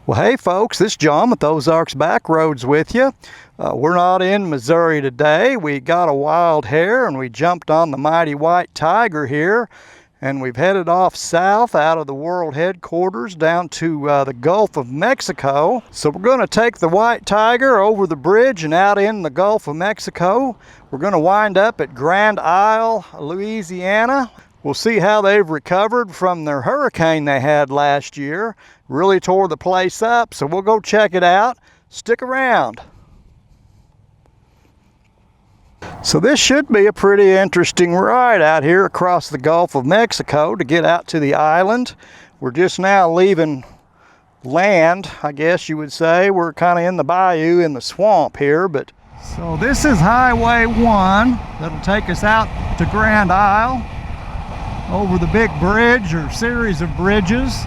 Well, hey folks, this is John with Ozarks Backroads with you. We're not in Missouri today. We got a wild hare and we jumped on the mighty white tiger here, and we've headed off south out of the world headquarters down to the Gulf of Mexico. So we're going to take the white tiger over the bridge and out in the Gulf of Mexico. We're going to wind up at Grand Isle, Louisiana. We'll see how they've recovered from their hurricane they had last year. Really tore the place up, so we'll go check it out. Stick around. So this should be a pretty interesting ride out here across the Gulf of Mexico to get out to the island. We're just now leaving land, I guess you would say. We're kind of in the bayou, in the swamp here, but so this is Highway 1 that'll take us out to Grand Isle over the big bridge or series of bridges.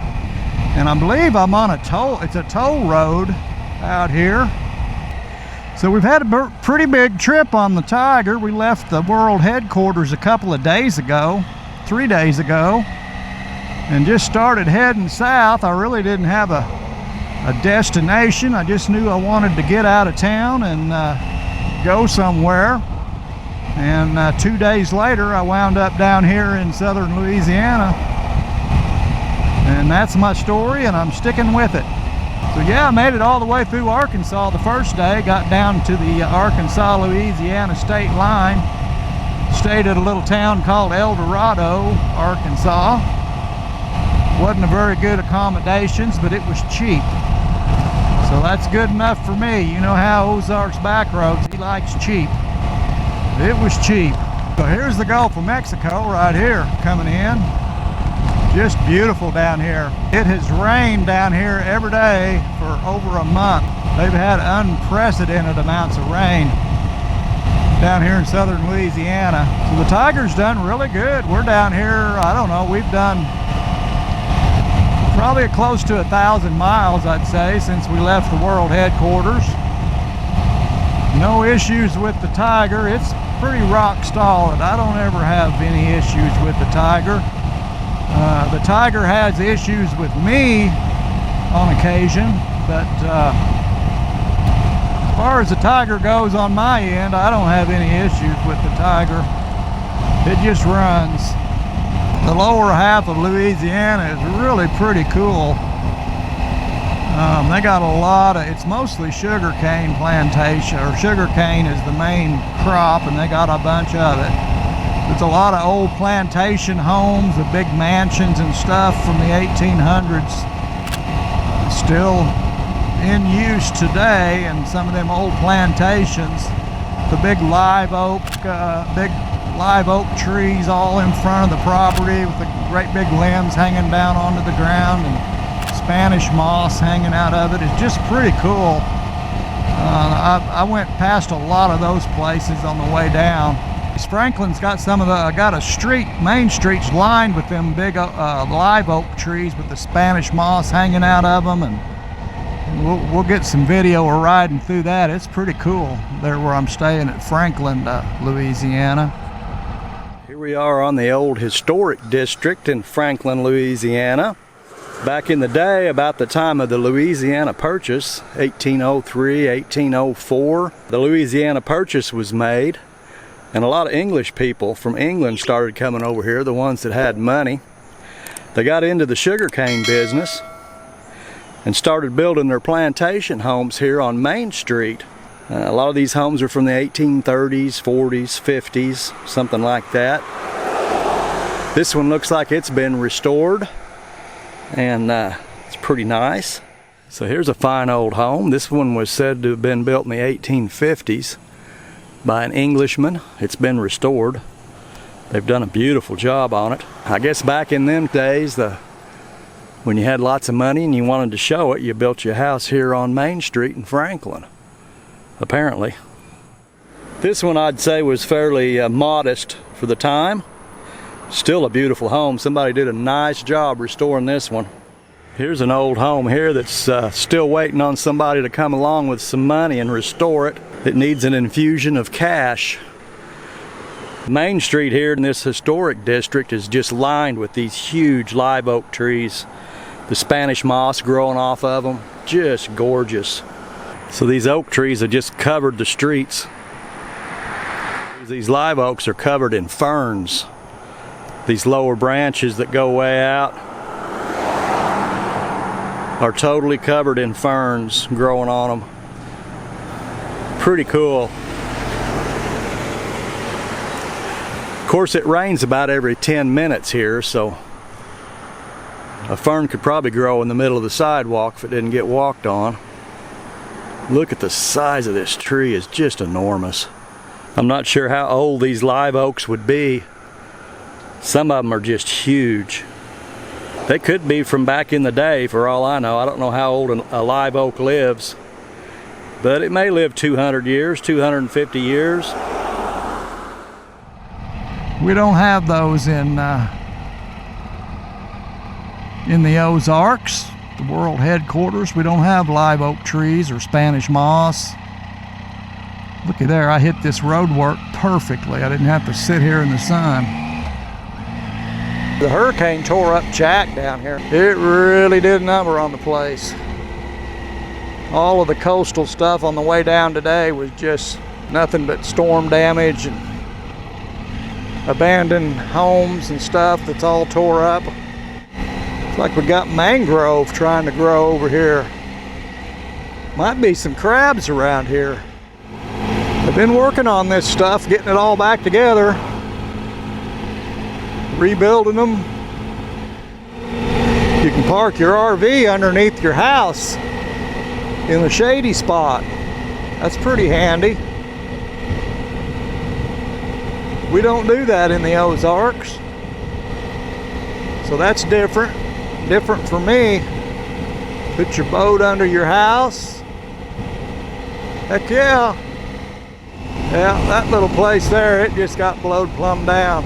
And I believe I'm on a toll, it's a toll road out here. So we've had a pretty big trip on the Tiger. We left the world headquarters a couple of days ago, 3 days ago, and just started heading south. I really didn't have a destination. I just knew I wanted to get out of town and go somewhere. And 2 days later, I wound up down here in southern Louisiana. And that's my story, and I'm sticking with it. So yeah, I made it all the way through Arkansas the first day. Got down to the Arkansas-Louisiana state line. Stayed at a little town called El Dorado, Arkansas. Wasn't a very good accommodations, but it was cheap. So that's good enough for me. You know how Ozarks Backroads, he likes cheap. It was cheap. So here's the Gulf of Mexico right here coming in. Just beautiful down here. It has rained down here every day for over a month. They've had unprecedented amounts of rain down here in southern Louisiana. So the Tiger's done really good. We're down here, I don't know, we've done probably close to 1,000 miles, I'd say, since we left the world headquarters. No issues with the Tiger. It's pretty rock solid. I don't ever have any issues with the Tiger. The Tiger has issues with me on occasion, but as far as the Tiger goes on my end, I don't have any issues with the Tiger. It just runs. The lower half of Louisiana is really pretty cool. They got a lot of, it's mostly sugarcane plantation, or sugarcane is the main crop, and they got a bunch of it. There's a lot of old plantation homes, the big mansions and stuff from the 1800s still in use today, and some of them old plantations. The big live oak trees all in front of the property with the great big limbs hanging down onto the ground, and Spanish moss hanging out of it. It's just pretty cool. I went past a lot of those places on the way down. Franklin's got some of the, got a street, main streets lined with them big live oak trees with the Spanish moss hanging out of them, and we'll get some video of riding through that. It's pretty cool there where I'm staying at Franklin, Louisiana. Here we are on the old historic district in Franklin, Louisiana. Back in the day, about the time of the Louisiana Purchase, 1803, 1804, the Louisiana Purchase was made. And a lot of English people from England started coming over here, the ones that had money. They got into the sugarcane business and started building their plantation homes here on Main Street. A lot of these homes are from the 1830s, 40s, 50s, something like that. This one looks like it's been restored, and it's pretty nice. So here's a fine old home. This one was said to have been built in the 1850s. By an Englishman. It's been restored. They've done a beautiful job on it. I guess back in them days, when you had lots of money and you wanted to show it, you built your house here on Main Street in Franklin, apparently. This one I'd say was fairly modest for the time. Still a beautiful home. Somebody did a nice job restoring this one. Here's an old home here that's still waiting on somebody to come along with some money and restore it. It needs an infusion of cash. Main Street here in this historic district is just lined with these huge live oak trees The Spanish moss growing off of them, just gorgeous. So these oak trees have just covered the streets. These live oaks are covered in ferns. These lower branches that go way out are totally covered in ferns growing on them. Pretty cool. Of course, it rains about every 10 minutes here, so a fern could probably grow in the middle of the sidewalk if it didn't get walked on. Look at the size of this tree, it's just enormous. I'm not sure how old these live oaks would be. Some of them are just huge. They could be from back in the day for all I know. I don't know how old a live oak lives, but it may live 200 years, 250 years. We don't have those in the Ozarks, the world headquarters. We don't have live oak trees or Spanish moss. Looky there, I hit this road work perfectly. I didn't have to sit here in the sun. The hurricane tore up Jack down here. It really did a number on the place. All of the coastal stuff on the way down today was just nothing but storm damage and abandoned homes and stuff that's all tore up. It's like we got mangrove trying to grow over here. Might be some crabs around here. I've been working on this stuff, getting it all back together, rebuilding them. You can park your RV underneath your house in a shady spot. That's pretty handy. We don't do that in the Ozarks, so that's different for me. Put your boat under your house. Heck yeah. Yeah, that little place there, it just got blowed plumb down.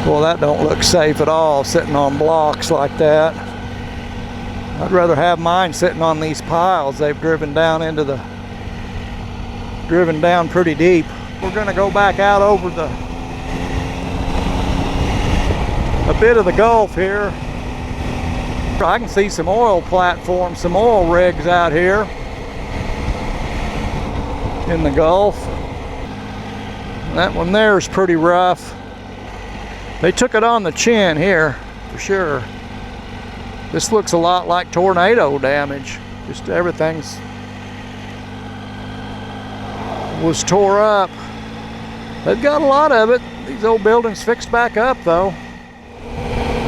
Well, that don't look safe at all, sitting on blocks like that. I'd rather have mine sitting on these piles. They've driven down pretty deep. We're gonna go back out over a bit of the Gulf here. I can see some oil platforms, some oil rigs out here in the Gulf. That one there is pretty rough. They took it on the chin here, for sure. This looks a lot like tornado damage. Just everything's was tore up. They've got a lot of it. These old buildings fixed back up though.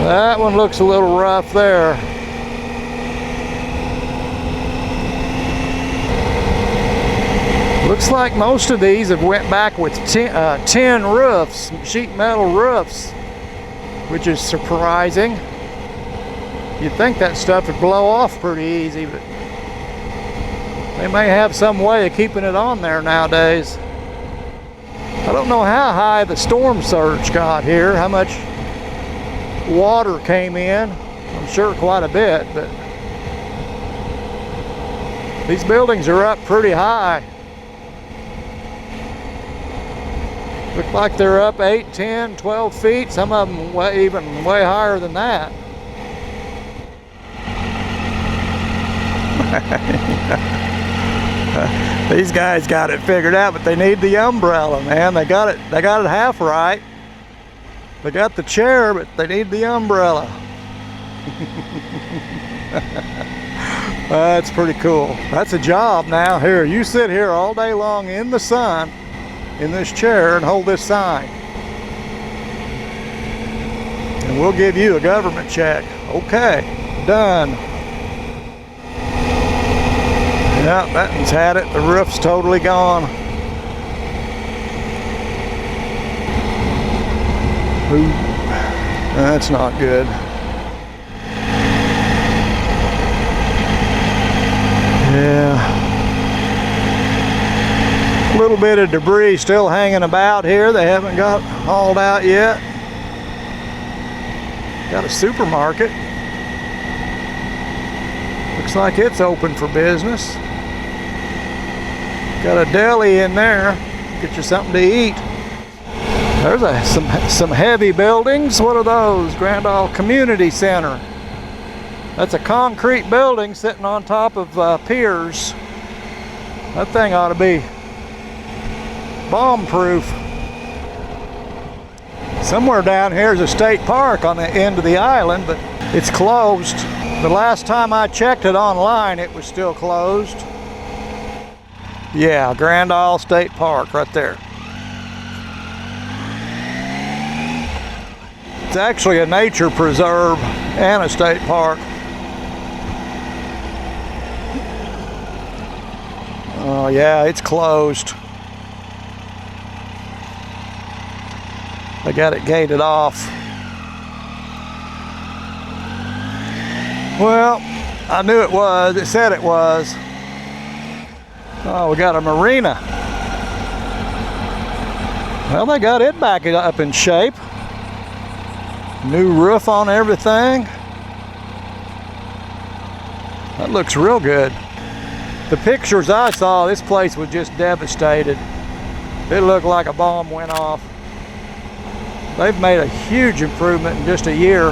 That one looks a little rough there. Looks like most of these have went back with tin roofs, sheet metal roofs, which is surprising. You'd think that stuff would blow off pretty easy, but they may have some way of keeping it on there nowadays. I don't know how high the storm surge got here, how much water came in. I'm sure quite a bit, but these buildings are up pretty high. Look like they're up 8, 10, 12 feet. Some of them even way higher than that. These guys got it figured out, but they need the umbrella, man. They got it half right. They got the chair, but they need the umbrella. That's pretty cool. That's a job now. Here, you sit here all day long in the sun in this chair and hold this sign. And we'll give you a government check. Okay, done. Yeah, that one's had it. The roof's totally gone. Ooh, that's not good. Yeah. A little bit of debris still hanging about here. They haven't got hauled out yet. Got a supermarket. Looks like it's open for business. Got a deli in there. Get you something to eat. There's some heavy buildings. What are those? Grand Isle Community Center. That's a concrete building sitting on top of piers. That thing ought to be bomb-proof. Somewhere down here is a state park on the end of the island, but it's closed. The last time I checked it online, it was still closed. Yeah, Grand Isle State Park right there. It's actually a nature preserve and a state park. Oh yeah, it's closed. They got it gated off. Well, I knew it was. It said it was. Oh, we got a marina. Well, they got it back up in shape. New roof on everything. That looks real good. The pictures I saw, this place was just devastated. It looked like a bomb went off. They've made a huge improvement in just a year.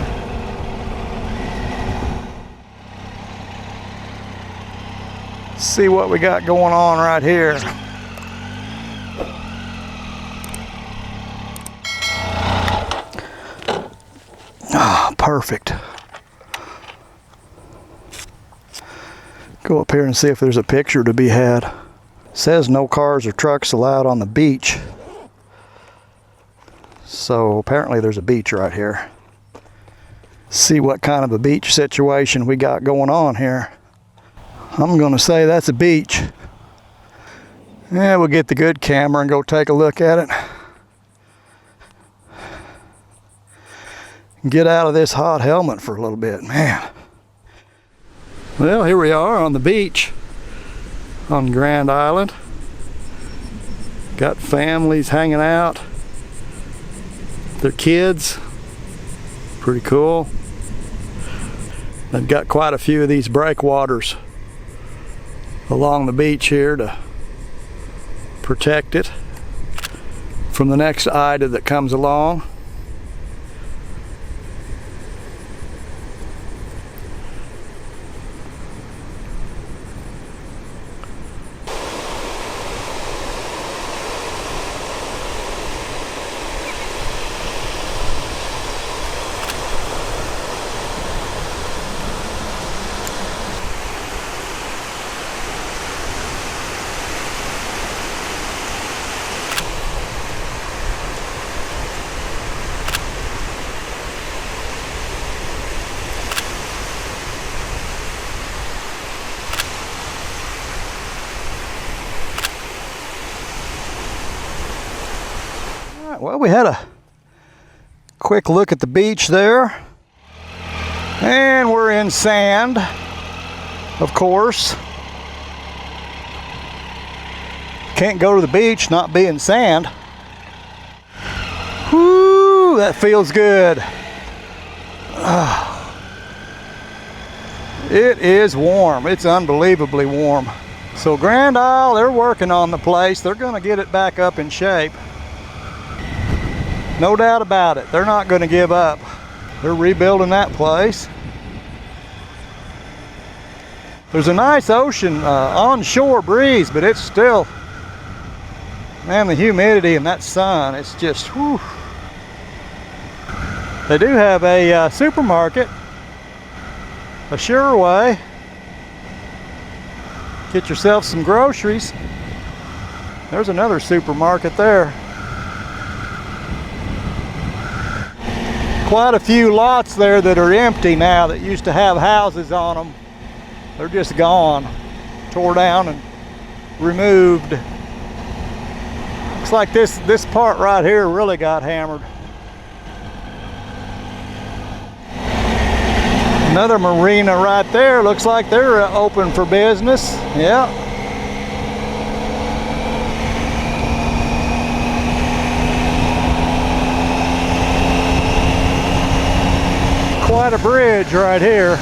Let's see what we got going on right here. Ah, perfect. Go up here and see if there's a picture to be had. It says no cars or trucks allowed on the beach. So apparently there's a beach right here. See what kind of a beach situation we got going on here. I'm gonna say that's a beach. Yeah, we'll get the good camera and go take a look at it. Get out of this hot helmet for a little bit, man. Well, here we are on the beach on Grand Island. Got families hanging out, their kids. Pretty cool. They've got quite a few of these breakwaters along the beach here to protect it from the next Ida that comes along. Well, we had a quick look at the beach there, and we're in sand, of course. Can't go to the beach not being sand. Whoo, that feels good. It is warm. It's unbelievably warm. So Grand Isle, they're working on the place. They're going to get it back up in shape. No doubt about it. They're not going to give up. They're rebuilding that place. There's a nice ocean onshore breeze, but it's still, man, the humidity and that sun, it's just, whew. They do have a supermarket, a sure way. Get yourself some groceries. There's another supermarket there. Quite a few lots there that are empty now that used to have houses on them. They're just gone, tore down and removed. Looks like this part right here really got hammered. Another marina right there. Looks like they're open for business. Yeah. Quite a bridge right here.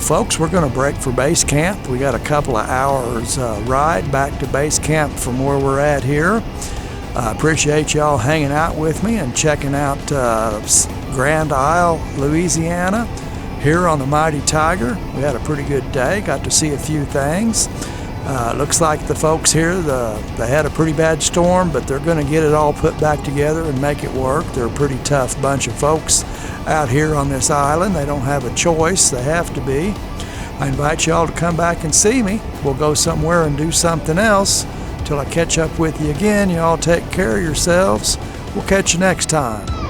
folks, we're going to break for base camp. We got a couple of hours ride back to base camp from where we're at here. I appreciate y'all hanging out with me and checking out Grand Isle, Louisiana, here on the Mighty Tiger. We had a pretty good day, got to see a few things. Looks like the folks here, they had a pretty bad storm, but they're going to get it all put back together and make it work. They're a pretty tough bunch of folks out here on this island. They don't have a choice, they have to be. I invite y'all to come back and see me. We'll go somewhere and do something else. Till I catch up with you again, y'all take care of yourselves. We'll catch you next time.